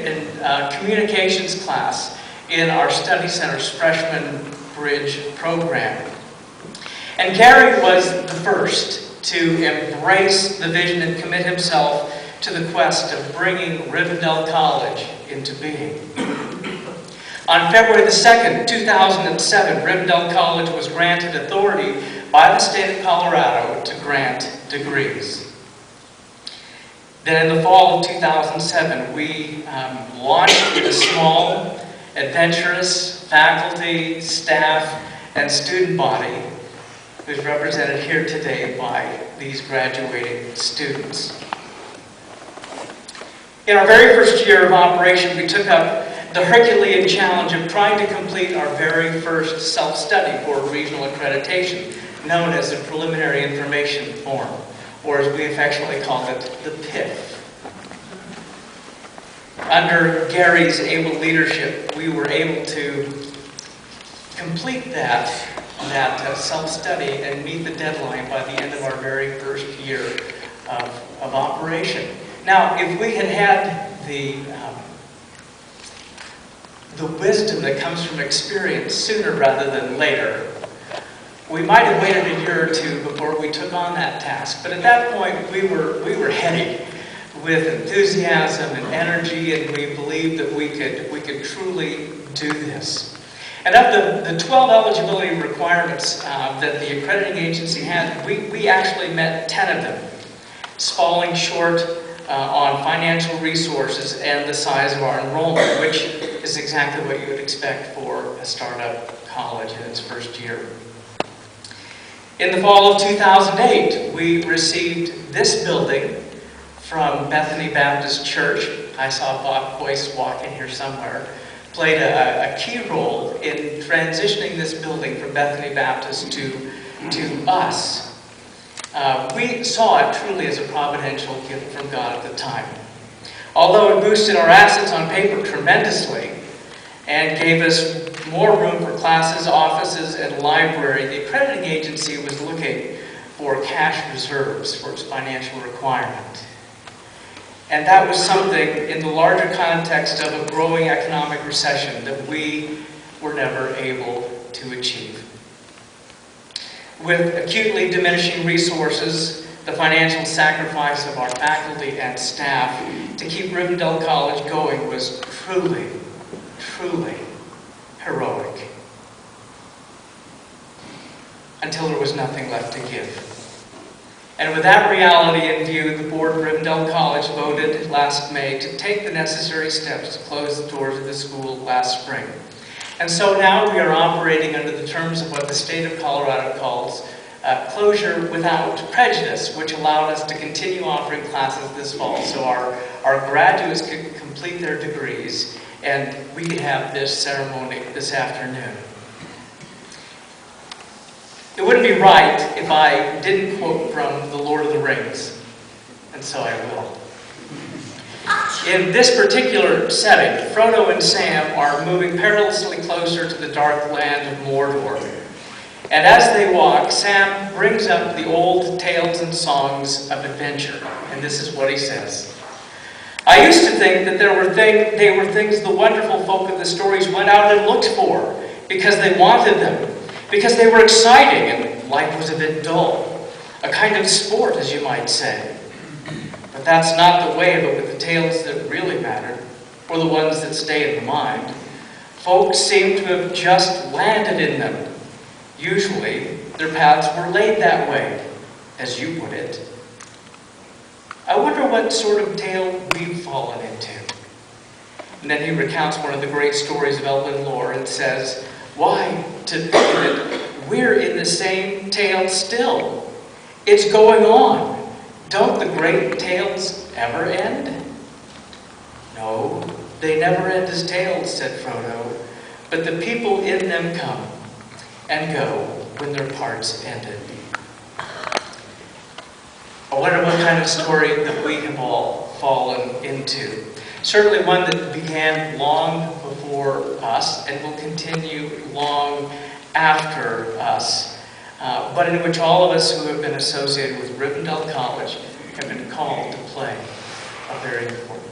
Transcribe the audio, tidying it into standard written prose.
in communications class in our Study Center's Freshman Bridge program. And Gary was the first to embrace the vision and commit himself to the quest of bringing Rivendell College into being. On February the 2nd, 2007, Rivendell College was granted authority by the state of Colorado to grant degrees. Then in the fall of 2007, we launched with a small, adventurous faculty, staff, and student body who's represented here today by these graduating students. In our very first year of operation, we took up the Herculean challenge of trying to complete our very first self-study for regional accreditation, known as the Preliminary Information Form, or as we affectionately call it, the PIF. Under Gary's able leadership, we were able to complete that self-study and meet the deadline by the end of our very first year of operation. Now, if we had had the wisdom that comes from experience sooner rather than later, we might have waited a year or two before we took on that task. But at that point, we were heady with enthusiasm and energy, and we believed that we could truly do this. And of the 12 eligibility requirements that the accrediting agency had, we actually met 10 of them, falling short on financial resources and the size of our enrollment, which is exactly what you would expect for a startup college in its first year. In the fall of 2008, we received this building from Bethany Baptist Church. I saw Bob Boyce walk in here somewhere. Played a key role in transitioning this building from Bethany Baptist to us. We saw it truly as a providential gift from God at the time. Although it boosted our assets on paper tremendously and gave us more room for classes, offices, and library, the accrediting agency was looking for cash reserves for its financial requirement. And that was something in the larger context of a growing economic recession that we were never able to achieve. With acutely diminishing resources, the financial sacrifice of our faculty and staff to keep Rivendell College going was truly, truly heroic. Until there was nothing left to give. And with that reality in view, the board of Rivendell College voted last May to take the necessary steps to close the doors of the school last spring. And so now we are operating under the terms of what the state of Colorado calls closure without prejudice, which allowed us to continue offering classes this fall. So our graduates could complete their degrees, and we could have this ceremony this afternoon. It wouldn't be right if I didn't quote from The Lord of the Rings, and so I will. In this particular setting, Frodo and Sam are moving perilously closer to the dark land of Mordor. And as they walk, Sam brings up the old tales and songs of adventure, and this is what he says. I used to think that they were things the wonderful folk of the stories went out and looked for, because they wanted them. Because they were exciting and life was a bit dull. A kind of sport, as you might say. But that's not the way of it with the tales that really mattered, or the ones that stay in the mind. Folks seem to have just landed in them. Usually, their paths were laid that way, as you put it. I wonder what sort of tale we've fallen into. And then he recounts one of the great stories of Elven lore and says, why, to think that we're in the same tale still. It's going on. Don't the great tales ever end? No, they never end as tales, said Frodo, but the people in them come and go when their parts ended. I wonder what kind of story that we have all fallen into. Certainly one that began long before us and will continue long after us, but in which all of us who have been associated with Rivendell College have been called to play a very important